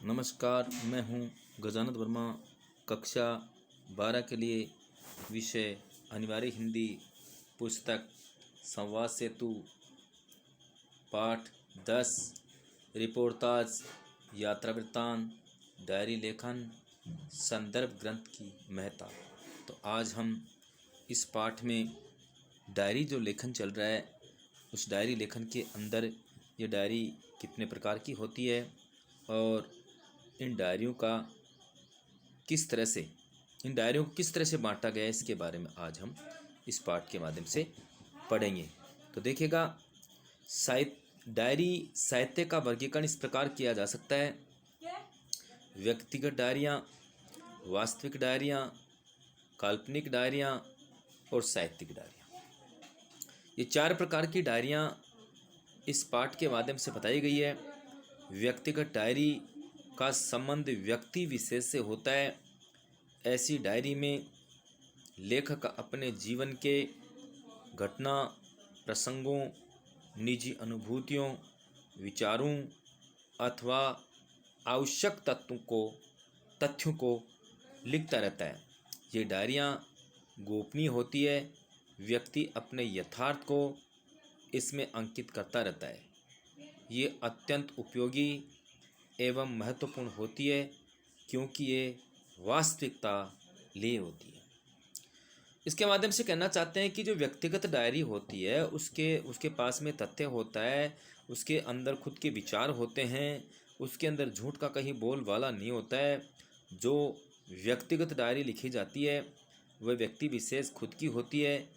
नमस्कार, मैं हूँ गजानंद वर्मा। कक्षा 12 के लिए विषय अनिवार्य हिंदी पुस्तक संवाद सेतु पाठ 10 रिपोर्टाज, यात्रा वृत्तांत, डायरी लेखन, संदर्भ ग्रंथ की महत्ता। तो आज हम इस पाठ में डायरी जो लेखन चल रहा है उस डायरी लेखन के अंदर ये डायरी कितने प्रकार की होती है और इन डायरियों को किस तरह से बांटा गया है इसके बारे में आज हम इस पाठ के माध्यम से पढ़ेंगे। तो देखिएगा, डायरी साहित्य का वर्गीकरण इस प्रकार किया जा सकता है: व्यक्तिगत डायरियाँ, वास्तविक डायरियाँ, काल्पनिक डायरियाँ और साहित्यिक डायरियाँ। ये 4 प्रकार की डायरियाँ इस पाठ के माध्यम से बताई गई है। व्यक्तिगत डायरी का संबंध व्यक्ति विशेष से होता है। ऐसी डायरी में लेखक अपने जीवन के घटना, प्रसंगों, निजी अनुभूतियों, विचारों अथवा आवश्यक तथ्यों को लिखता रहता है। ये डायरियाँ गोपनीय होती है। व्यक्ति अपने यथार्थ को इसमें अंकित करता रहता है। ये अत्यंत उपयोगी एवं महत्वपूर्ण होती है क्योंकि ये वास्तविकता लिए होती है। इसके माध्यम से कहना चाहते हैं कि जो व्यक्तिगत डायरी होती है उसके पास में तथ्य होता है, उसके अंदर खुद के विचार होते हैं, उसके अंदर झूठ का कहीं बोलबाला नहीं होता है। जो व्यक्तिगत डायरी लिखी जाती है वह व्यक्ति विशेष खुद की होती है,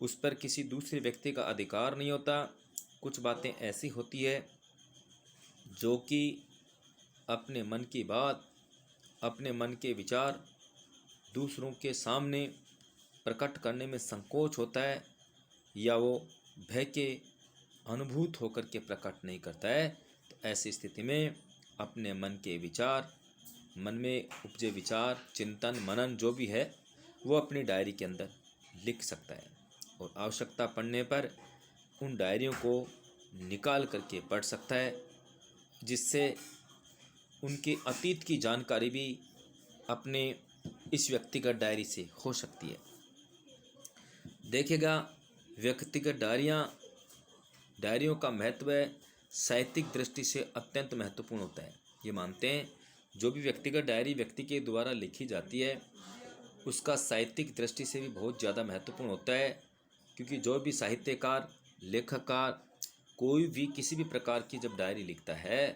उस पर किसी दूसरे व्यक्ति का अधिकार नहीं होता। कुछ बातें ऐसी होती है जो कि अपने मन की बात, अपने मन के विचार दूसरों के सामने प्रकट करने में संकोच होता है या वो भय के अनुभूत होकर के प्रकट नहीं करता है। तो ऐसी स्थिति में अपने मन के विचार, मन में उपजे विचार, चिंतन, मनन जो भी है वो अपनी डायरी के अंदर लिख सकता है और आवश्यकता पड़ने पर उन डायरियों को निकाल करके पढ़ सकता है, जिससे उनके अतीत की जानकारी भी अपने इस व्यक्तिगत डायरी से हो सकती है। देखिएगा, व्यक्तिगत डायरियों का महत्व साहित्यिक दृष्टि से अत्यंत महत्वपूर्ण होता है। ये मानते हैं जो भी व्यक्तिगत डायरी व्यक्ति के द्वारा लिखी जाती है उसका साहित्यिक दृष्टि से भी बहुत ज़्यादा महत्वपूर्ण होता है, क्योंकि जो भी साहित्यकार, लेखककार कोई भी किसी भी प्रकार की जब डायरी लिखता है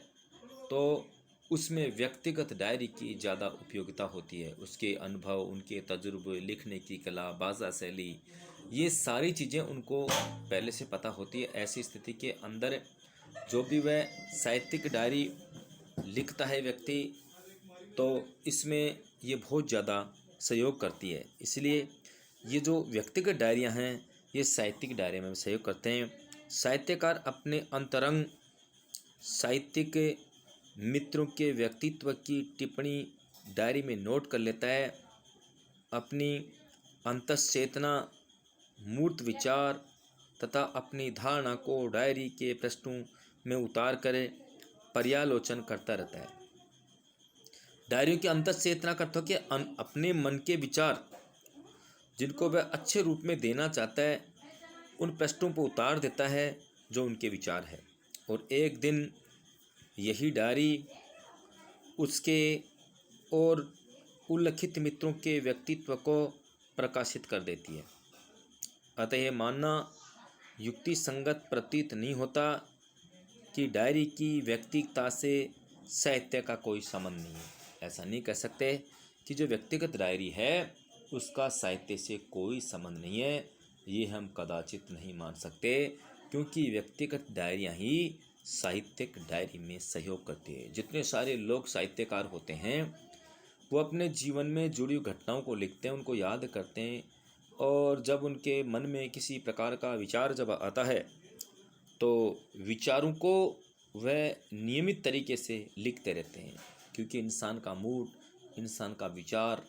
तो उसमें व्यक्तिगत डायरी की ज़्यादा उपयोगिता होती है। उसके अनुभव, उनके तजुर्बे, लिखने की कला, भाषा शैली, ये सारी चीज़ें उनको पहले से पता होती है। ऐसी स्थिति के अंदर जो भी वह साहित्यिक डायरी लिखता है व्यक्ति, तो इसमें ये बहुत ज़्यादा सहयोग करती है। इसलिए ये जो व्यक्तिगत डायरियाँ हैं ये साहित्यिक डायरी में सहयोग करते हैं। साहित्यकार अपने अंतरंग साहित्यिक मित्रों के व्यक्तित्व की टिप्पणी डायरी में नोट कर लेता है। अपनी अंतश्चेतना, मूर्त विचार तथा अपनी धारणा को डायरी के पृष्ठों में उतार कर पर्यालोचन करता रहता है। डायरियों की अंतश्चेतना का अर्थ हो कि अपने मन के विचार जिनको वह अच्छे रूप में देना चाहता है उन पृष्ठों पर उतार देता है जो उनके विचार है, और एक दिन यही डायरी उसके और उल्लिखित मित्रों के व्यक्तित्व को प्रकाशित कर देती है। अतः यह मानना युक्ति संगत प्रतीत नहीं होता कि डायरी की व्यक्तिगतता से साहित्य का कोई संबंध नहीं है। ऐसा नहीं कह सकते कि जो व्यक्तिगत डायरी है उसका साहित्य से कोई संबंध नहीं है। ये हम कदाचित नहीं मान सकते, क्योंकि व्यक्तिगत डायरियाँ ही साहित्यिक डायरी में सहयोग करती है। जितने सारे लोग साहित्यकार होते हैं वो अपने जीवन में जुड़ी हुई घटनाओं को लिखते हैं, उनको याद करते हैं, और जब उनके मन में किसी प्रकार का विचार जब आता है तो विचारों को वह नियमित तरीके से लिखते रहते हैं, क्योंकि इंसान का मूड, इंसान का विचार,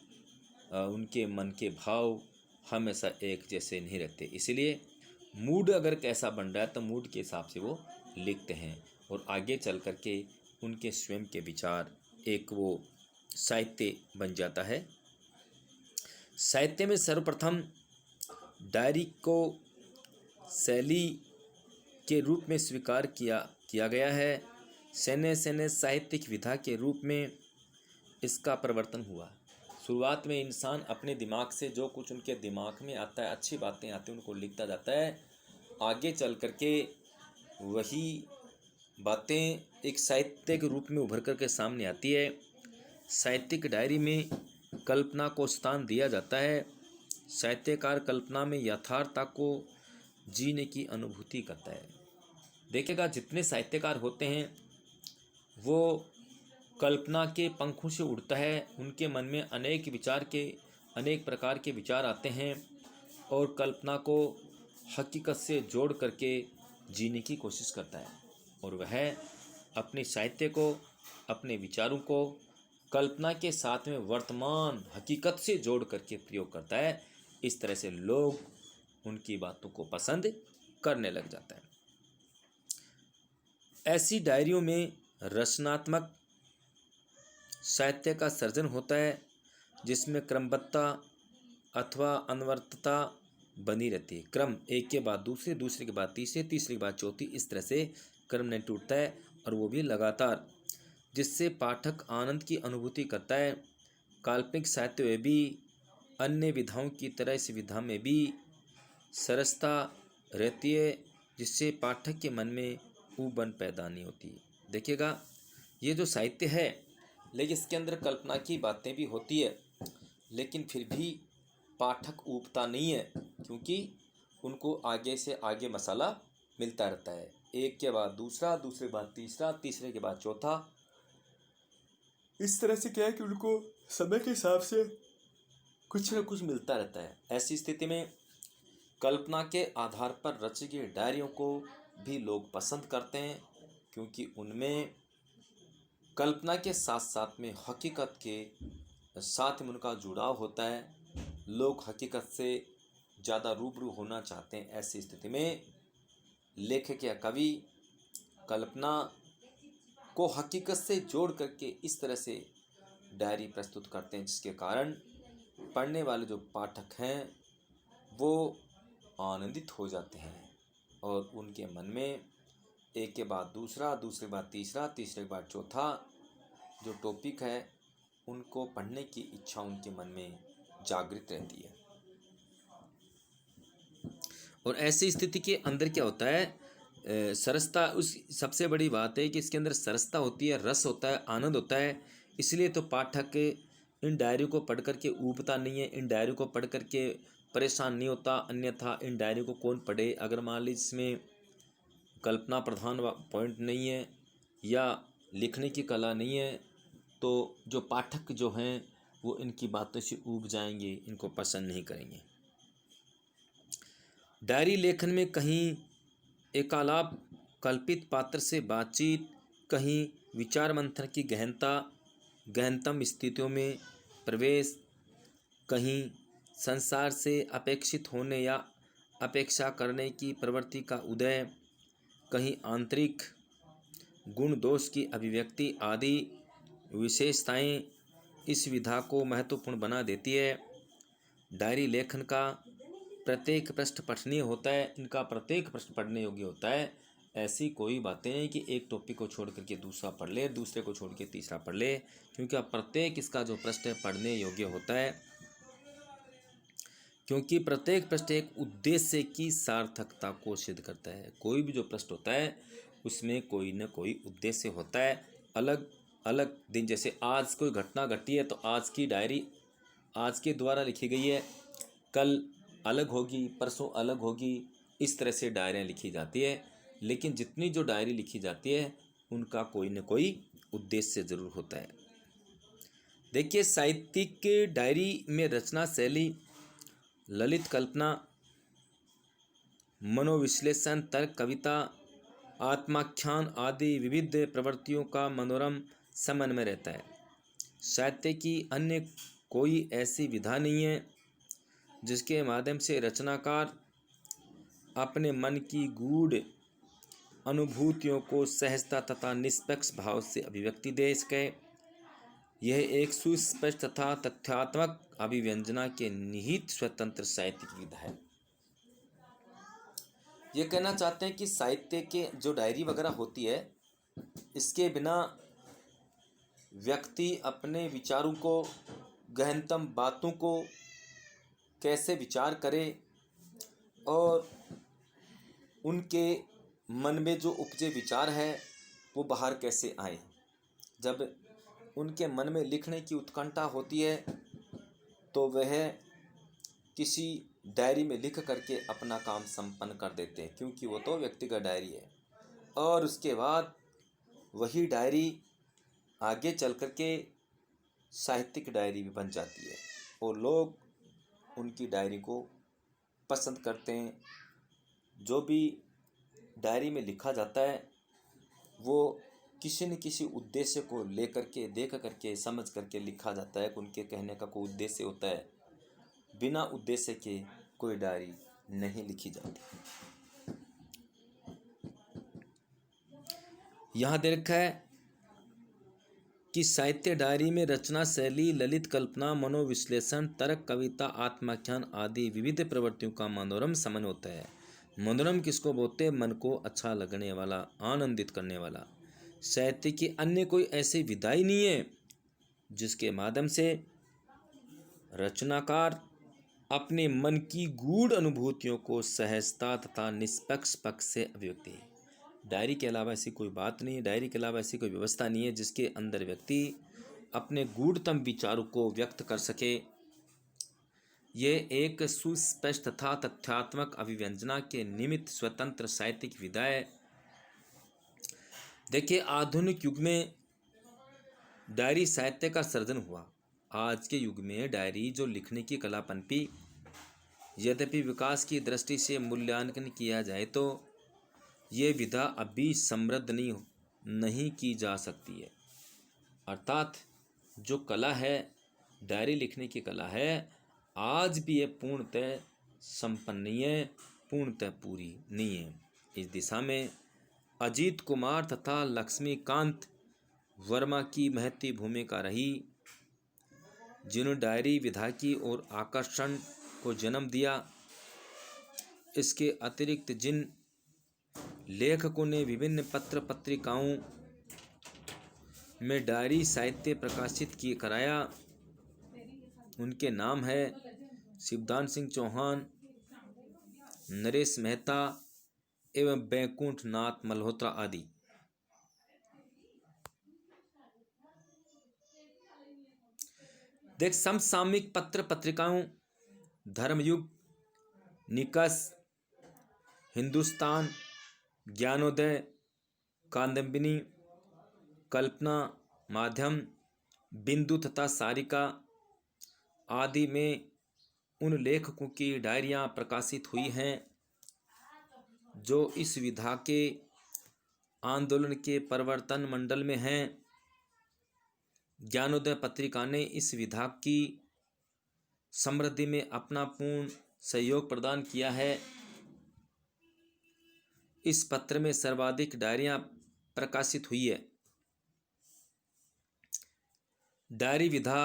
उनके मन के भाव हमेशा एक जैसे नहीं रहते। इसलिए मूड अगर कैसा बन रहा है तो मूड के हिसाब से वो लिखते हैं और आगे चल कर के उनके स्वयं के विचार, एक वो साहित्य बन जाता है। साहित्य में सर्वप्रथम डायरी को शैली के रूप में स्वीकार किया गया है। सैन्य साहित्यिक विधा के रूप में इसका प्रवर्तन हुआ। शुरुआत में इंसान अपने दिमाग से जो कुछ उनके दिमाग में आता है, अच्छी बातें आती हैं, उनको लिखता जाता है। आगे चल करके वही बातें एक साहित्य के रूप में उभर करके सामने आती है। साहित्यिक डायरी में कल्पना को स्थान दिया जाता है। साहित्यकार कल्पना में यथार्थता को जीने की अनुभूति करता है। देखिएगा, जितने साहित्यकार होते हैं वो कल्पना के पंखों से उड़ता है। उनके मन में अनेक प्रकार के विचार आते हैं और कल्पना को हकीकत से जोड़ करके जीने की कोशिश करता है, और वह अपने साहित्य को, अपने विचारों को कल्पना के साथ में वर्तमान हकीकत से जोड़ करके प्रयोग करता है। इस तरह से लोग उनकी बातों को पसंद करने लग जाता है। ऐसी डायरियों में रचनात्मक साहित्य का सर्जन होता है, जिसमें क्रमबद्धता अथवा अनवरतता बनी रहती है। क्रम एक के बाद दूसरे, दूसरे के बाद तीसरे, तीसरे के बाद चौथी, इस तरह से क्रम नहीं टूटता है, और वो भी लगातार, जिससे पाठक आनंद की अनुभूति करता है। काल्पनिक साहित्य में भी अन्य विधाओं की तरह इस विधा में भी सरसता रहती है, जिससे पाठक के मन में ऊबन पैदा नहीं होती। देखिएगा, ये जो साहित्य है, लेकिन इसके अंदर कल्पना की बातें भी होती है, लेकिन फिर भी पाठक ऊबता नहीं है, क्योंकि उनको आगे से आगे मसाला मिलता रहता है। एक के बाद दूसरा, दूसरे के बाद तीसरा, तीसरे के बाद चौथा, इस तरह से क्या है कि उनको समय के हिसाब से कुछ न कुछ मिलता रहता है। ऐसी स्थिति में कल्पना के आधार पर रची गई डायरियों को भी लोग पसंद करते हैं, क्योंकि उनमें कल्पना के साथ साथ में हकीकत के साथ में उनका जुड़ाव होता है। लोग हकीकत से ज़्यादा रूबरू होना चाहते हैं। ऐसी स्थिति में लेखक या कवि कल्पना को हकीकत से जोड़ करके इस तरह से डायरी प्रस्तुत करते हैं, जिसके कारण पढ़ने वाले जो पाठक हैं वो आनंदित हो जाते हैं, और उनके मन में एक के बाद दूसरा, दूसरे के बाद तीसरा, तीसरे के बाद चौथा जो टॉपिक है, उनको पढ़ने की इच्छा उनके मन में जागृत रहती है। और ऐसी स्थिति के अंदर क्या होता है, सरसता, उस सबसे बड़ी बात है कि इसके अंदर सरसता होती है, रस होता है, आनंद होता है। इसलिए तो पाठक इन डायरी को पढ़ करके ऊबता नहीं है, इन डायरी को पढ़ करके परेशान नहीं होता। अन्यथा इन डायरी को कौन पढ़े? अगर मान लीजिए इसमें कल्पना प्रधान पॉइंट नहीं है या लिखने की कला नहीं है, तो जो पाठक जो हैं वो इनकी बातों से ऊब जाएंगे, इनको पसंद नहीं करेंगे। डायरी लेखन में कहीं एकालाप, कल्पित पात्र से बातचीत, कहीं विचार मंथन की गहनतम स्थितियों में प्रवेश, कहीं संसार से अपेक्षित होने या अपेक्षा करने की प्रवृत्ति का उदय, कहीं आंतरिक गुण दोष की अभिव्यक्ति आदि विशेषताएं इस विधा को महत्वपूर्ण बना देती है। डायरी लेखन का प्रत्येक पृष्ठ पठनीय होता है, इनका प्रत्येक पृष्ठ पढ़ने योग्य होता है। ऐसी कोई बातें नहीं कि एक टॉपिक को छोड़ करके दूसरा पढ़ ले, दूसरे को छोड़ के तीसरा पढ़ ले, क्योंकि प्रत्येक इसका जो पृष्ठ है पढ़ने योग्य होता है, क्योंकि प्रत्येक पृष्ठ एक उद्देश्य की सार्थकता को सिद्ध करता है। कोई भी जो पृष्ठ होता है उसमें कोई न कोई उद्देश्य होता है। अलग अलग दिन, जैसे आज कोई घटना घटी है तो आज की डायरी आज के द्वारा लिखी गई है, कल अलग होगी, परसों अलग होगी, इस तरह से डायरियाँ लिखी जाती है। लेकिन जितनी जो डायरी लिखी जाती है उनका कोई न कोई उद्देश्य जरूर होता है। देखिए, साहित्यिक डायरी में रचना शैली, ललित कल्पना, मनोविश्लेषण, तर्क, कविता, आत्माख्यान आदि विविध प्रवृत्तियों का मनोरम समन्वय रहता है। साहित्य की अन्य कोई ऐसी विधा नहीं है जिसके माध्यम से रचनाकार अपने मन की गूढ़ अनुभूतियों को सहजता तथा निष्पक्ष भाव से अभिव्यक्ति दे सके। यह एक सुस्पष्ट तथा तथ्यात्मक अभिव्यंजना के निहित स्वतंत्र साहित्यिक विधा है। ये कहना चाहते हैं कि साहित्य के जो डायरी वगैरह होती है, इसके बिना व्यक्ति अपने विचारों को, गहनतम बातों को कैसे विचार करे और उनके मन में जो उपजे विचार है वो बाहर कैसे आए। जब उनके मन में लिखने की उत्कंठा होती है तो वह किसी डायरी में लिख करके अपना काम संपन्न कर देते हैं, क्योंकि वो तो व्यक्तिगत डायरी है। और उसके बाद वही डायरी आगे चल करके साहित्यिक डायरी भी बन जाती है और लोग उनकी डायरी को पसंद करते हैं। जो भी डायरी में लिखा जाता है वो किसी न किसी उद्देश्य को लेकर के, देख करके, समझ करके लिखा जाता है कि उनके कहने का कोई उद्देश्य होता है। बिना उद्देश्य के कोई डायरी नहीं लिखी जाती। यहाँ दे रखा है कि साहित्य डायरी में रचना शैली, ललित कल्पना, मनोविश्लेषण, तर्क, कविता, आत्माख्यान आदि विविध प्रवृत्तियों का मनोरम समन्वय होता है। मनोरम किसको बोलते हैं? मन को अच्छा लगने वाला, आनंदित करने वाला। साहित्य की अन्य कोई ऐसी विधा ही नहीं है जिसके माध्यम से रचनाकार अपने मन की गूढ़ अनुभूतियों को सहजता तथा निष्पक्ष पक्ष से अभिव्यक्ति है। डायरी के अलावा ऐसी कोई बात नहीं है, डायरी के अलावा ऐसी कोई व्यवस्था नहीं है जिसके अंदर व्यक्ति अपने गूढ़तम विचारों को व्यक्त कर सके। ये एक सुस्पष्ट तथा तथ्यात्मक अभिव्यंजना के निमित्त स्वतंत्र साहित्यिक विधा है। देखिए, आधुनिक युग में डायरी साहित्य का सर्जन हुआ। आज के युग में डायरी जो लिखने की कला पनपी, यद्यपि विकास की दृष्टि से मूल्यांकन किया जाए तो ये विधा अभी समृद्ध नहीं की जा सकती है। अर्थात जो कला है, डायरी लिखने की कला है, आज भी ये पूर्णतः संपन्न नहीं है, पूर्णतः पूरी नहीं है। इस दिशा में अजीत कुमार तथा लक्ष्मीकांत वर्मा की महती भूमिका रही, जिन्होंने डायरी विधा की और आकर्षण को जन्म दिया। इसके अतिरिक्त जिन लेखकों ने विभिन्न पत्र पत्रिकाओं में डायरी साहित्य प्रकाशित किए कराया, उनके नाम है शिवदान सिंह चौहान, नरेश मेहता एवं बैकुंठ नाथ मल्होत्रा आदि। देख, समसामयिक पत्र पत्रिकाओं धर्मयुग, निकस, हिंदुस्तान, ज्ञानोदय, कादंबिनी, कल्पना, माध्यम, बिंदु तथा सारिका आदि में उन लेखकों की डायरियां प्रकाशित हुई हैं जो इस विधा के आंदोलन के प्रवर्तन मंडल में हैं। ज्ञानोदय पत्रिका ने इस विधा की समृद्धि में अपना पूर्ण सहयोग प्रदान किया है। इस पत्र में सर्वाधिक डायरियां प्रकाशित हुई है। डायरी विधा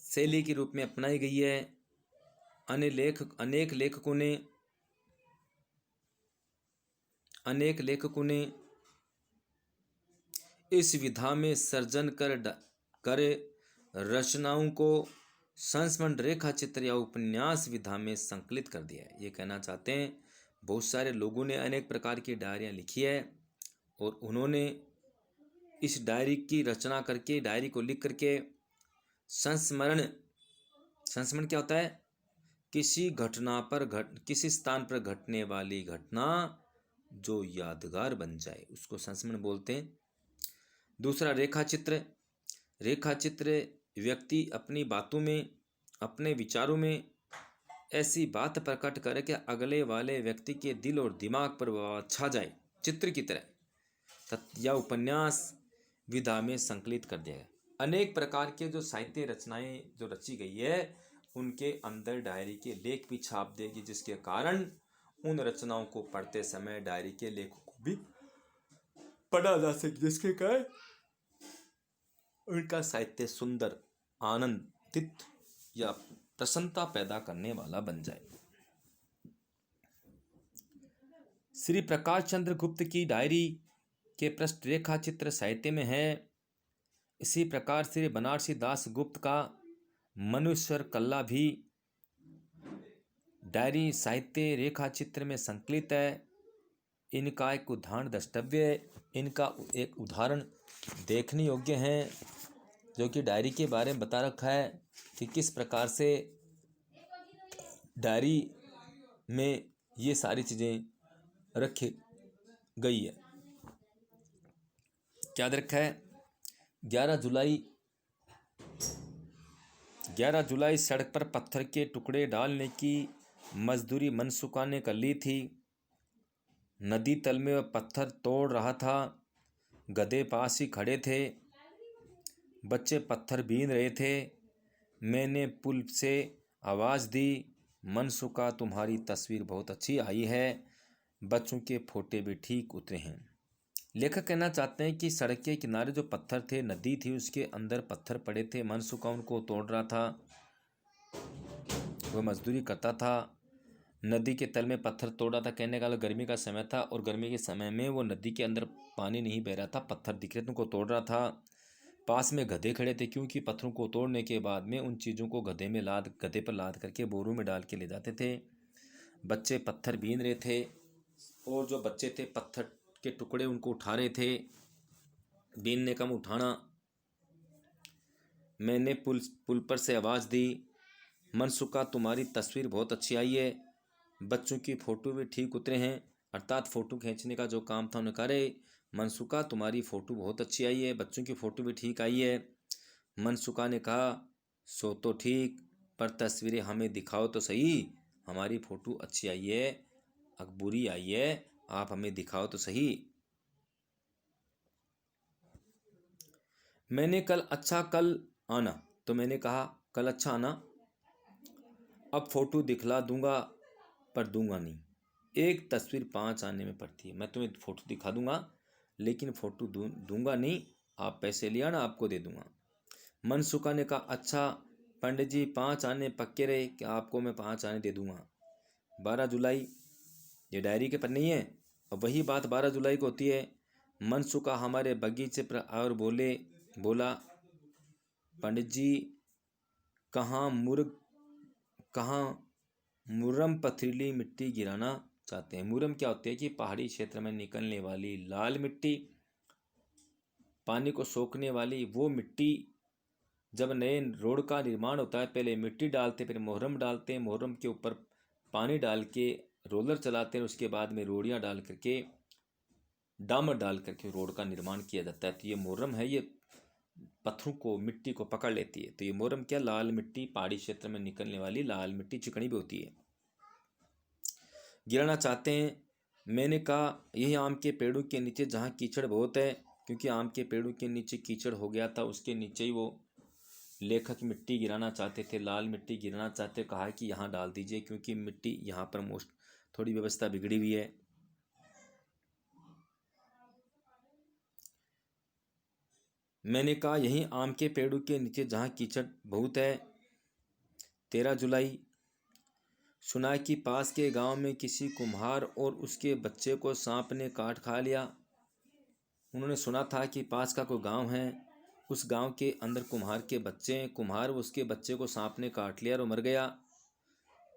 शैली के रूप में अपनाई गई है। अनेक लेखकों ने इस विधा में सर्जन कर रचनाओं को संस्मरण, रेखा चित्र या उपन्यास विधा में संकलित कर दिया है। ये कहना चाहते हैं बहुत सारे लोगों ने अनेक प्रकार की डायरियाँ लिखी है और उन्होंने इस डायरी की रचना करके, डायरी को लिख करके संस्मरण क्या होता है? किसी स्थान पर घटने वाली घटना जो यादगार बन जाए, उसको संस्मरण बोलते हैं। दूसरा रेखा चित्र व्यक्ति अपनी बातों में, अपने विचारों में ऐसी बात प्रकट करे कि अगले वाले व्यक्ति के दिल और दिमाग पर छा जाए, चित्र की तरह। या उपन्यास विधा में संकलित कर दिया गया। अनेक प्रकार के जो साहित्य रचनाएं जो रची गई है, उनके अंदर डायरी के लेख भी छाप देगी, जिसके कारण उन रचनाओं को पढ़ते समय डायरी के लेखों को भी पढ़ा जा सके, जिसके कारण उनका साहित्य सुंदर, आनंदित या प्रसन्नता पैदा करने वाला बन जाए। श्री प्रकाश चंद्र गुप्त की डायरी के पृष्ठ रेखा चित्र साहित्य में है। इसी प्रकार श्री बनारसी दास गुप्त का मनुष्यर कल्ला भी डायरी साहित्य रेखा चित्र में संकलित है। इनका एक उदाहरण द्रष्टव्य है, इनका एक उदाहरण देखने योग्य है, जो कि डायरी के बारे में बता रखा है कि किस प्रकार से डायरी में ये सारी चीज़ें रखी गई है। क्या रखा है? 11 जुलाई सड़क पर पत्थर के टुकड़े डालने की मजदूरी मनसुखा ने कर ली थी। नदी तल में वह पत्थर तोड़ रहा था। गधे पास ही खड़े थे। बच्चे पत्थर बीन रहे थे। मैंने पुल से आवाज़ दी, मनसुखा तुम्हारी तस्वीर बहुत अच्छी आई है। बच्चों के फोटे भी ठीक उतरे हैं। लेखक कहना चाहते हैं कि सड़क के किनारे जो पत्थर थे, नदी थी, उसके अंदर पत्थर पड़े थे। मनसुखा उनको तोड़ रहा था। वह मजदूरी करता था। नदी के तल में पत्थर तोड़ रहा था। कहने का गर्मी का समय था और गर्मी के समय में वो नदी के अंदर पानी नहीं बह रहा था, पत्थर दिख रहे थे, उनको तोड़ रहा था। पास में गधे खड़े थे, क्योंकि पत्थरों को तोड़ने के बाद में उन चीज़ों को गधे पर लाद करके बोरों में डाल के ले जाते थे। बच्चे पत्थर बीन रहे थे और जो बच्चे थे पत्थर के टुकड़े उनको उठा रहे थे। बीनने का उठाना। मैंने पुल पर से आवाज़ दी, मनसुखा तुम्हारी तस्वीर बहुत अच्छी आई है। बच्चों की फ़ोटो भी ठीक उतरे हैं। अर्थात फ़ोटो खींचने का जो काम था उन्होंने कहा, रे मनसुखा तुम्हारी फ़ोटो बहुत अच्छी आई है, बच्चों की फ़ोटो भी ठीक आई है। मनसुखा ने कहा, सो तो ठीक, पर तस्वीरें हमें दिखाओ तो सही। हमारी फ़ोटो अच्छी आई है, बुरी आई है, आप हमें दिखाओ तो सही। मैंने कल आना, तो मैंने कहा कल अच्छा आना। अब फ़ोटो दिखला दूंगा पर दूंगा नहीं। एक तस्वीर 5 आने में पड़ती है। मैं तुम्हें फ़ोटो दिखा दूंगा लेकिन फ़ोटो दूंगा नहीं। आप पैसे ले आना, आपको दे दूंगा। मनसुखा ने कहा, अच्छा पंडित जी 5 आने पक्के रहे कि आपको मैं 5 आने दे दूंगा। 12 जुलाई, ये डायरी के पर नहीं है। अब वही बात 12 जुलाई को होती है। मनसुखा हमारे बगीचे पर और बोला, पंडित जी कहाँ मुरम पथरीली मिट्टी गिराना चाहते हैं। मुरम क्या होती है कि पहाड़ी क्षेत्र में निकलने वाली लाल मिट्टी, पानी को सोखने वाली वो मिट्टी। जब नए रोड का निर्माण होता है, पहले मिट्टी डालते, फिर मोहरम डालते हैं, मोहरम के ऊपर पानी डाल के रोलर चलाते हैं, उसके बाद में रोड़ियाँ डाल करके, डामर डाल करके रोड का निर्माण किया जाता है। तो ये मोहरम है, ये पत्थरों को, मिट्टी को पकड़ लेती है। तो ये मोहरम क्या, लाल मिट्टी, पहाड़ी क्षेत्र में निकलने वाली लाल मिट्टी, चिकनी भी होती है, गिराना चाहते हैं। मैंने कहा यही आम के पेड़ों के नीचे जहाँ कीचड़ बहुत है, क्योंकि आम के पेड़ों के नीचे कीचड़ हो गया था, उसके नीचे ही वो लेखक मिट्टी गिराना चाहते थे, लाल मिट्टी गिराना चाहते। कहा कि यहाँ डाल दीजिए क्योंकि मिट्टी यहाँ पर थोड़ी व्यवस्था बिगड़ी हुई है। मैंने कहा यहीं आम के पेड़ों के नीचे जहाँ कीचड़ बहुत है। 13 जुलाई, सुना कि पास के गांव में किसी कुम्हार और उसके बच्चे को सांप ने काट खा लिया। उन्होंने सुना था कि पास का कोई गांव है, उस गांव के अंदर कुम्हार के बच्चे हैं, कुम्हार उसके बच्चे को सांप ने काट लिया और मर गया।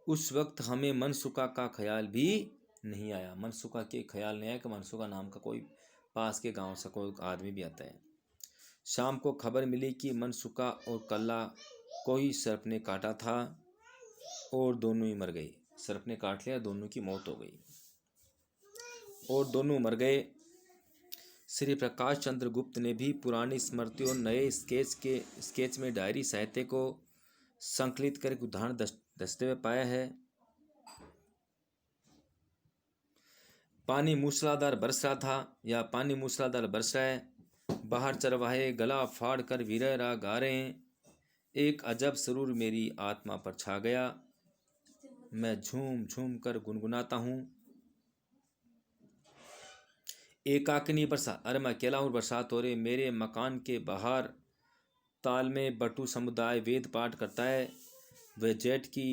उस वक्त हमें मनसुखा का ख्याल भी नहीं आया। मनसुखा के ख्याल नहीं आया कि मनसुखा नाम का कोई पास के गांव से कोई आदमी भी आता है। शाम को खबर मिली कि मनसुखा और कल्ला को ही सर्प ने काटा था और दोनों ही मर गए। सर्प ने काट लिया, दोनों की मौत हो गई और दोनों मर गए। श्री प्रकाश चंद्र गुप्त ने भी पुरानी स्मृतियों और नए स्केच में डायरी साहित्य को संकलित कर उदाहरण दस्ते में पाया है। पानी मूसलाधार बरस रहा था या पानी मूसलाधार बरस रहा है। बाहर चरवाहे गला फाड़ कर वीररा गा रहे हैं। एक अजब सुरूर मेरी आत्मा पर छा गया। मैं झूम झूम कर गुनगुनाता हूँ। एकाकिनी बरसात, अरे मैं अकेला हूँ, बरसात हो रही। मेरे मकान के बाहर अस्पताल में बटू समुदाय वेद पाठ करता है। वह जेठ की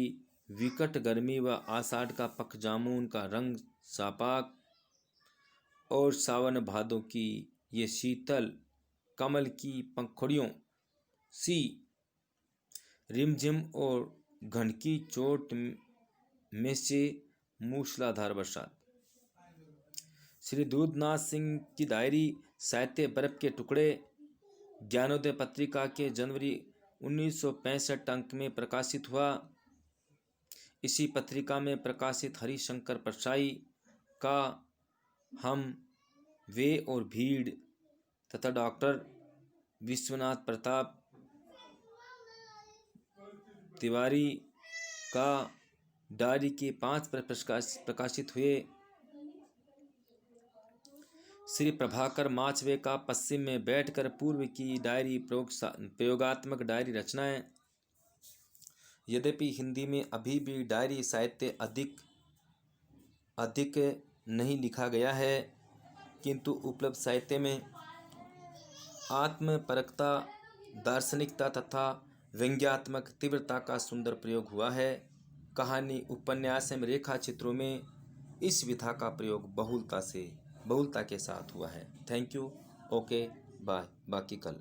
विकट गर्मी व आषाढ़ का पखजामुन का रंग सापाक और सावन भादों की ये शीतल कमल की पंखुड़ियों सी रिमझिम और घनकी चोट में से मूसलाधार बरसात। श्री दूधनाथ सिंह की डायरी साहित्य बर्फ के टुकड़े ज्ञानोदय पत्रिका के जनवरी 1965 अंक में प्रकाशित हुआ। इसी पत्रिका में प्रकाशित हरिशंकर परसाई का हम, वे और भीड़ तथा डॉक्टर विश्वनाथ प्रताप तिवारी का डायरी के 5 प्रकाशित हुए। श्री प्रभाकर माचवे का पश्चिम में बैठकर पूर्व की डायरी प्रयोगात्मक डायरी रचनाएं। यद्यपि हिंदी में अभी भी डायरी साहित्य अधिक नहीं लिखा गया है, किंतु उपलब्ध साहित्य में आत्मपरकता, दार्शनिकता तथा व्यंग्यात्मक तीव्रता का सुंदर प्रयोग हुआ है। कहानी, उपन्यास एवं रेखा चित्रों में इस विधा का प्रयोग बहुलता के साथ हुआ है। Thank you. Okay bye. बाकी कल।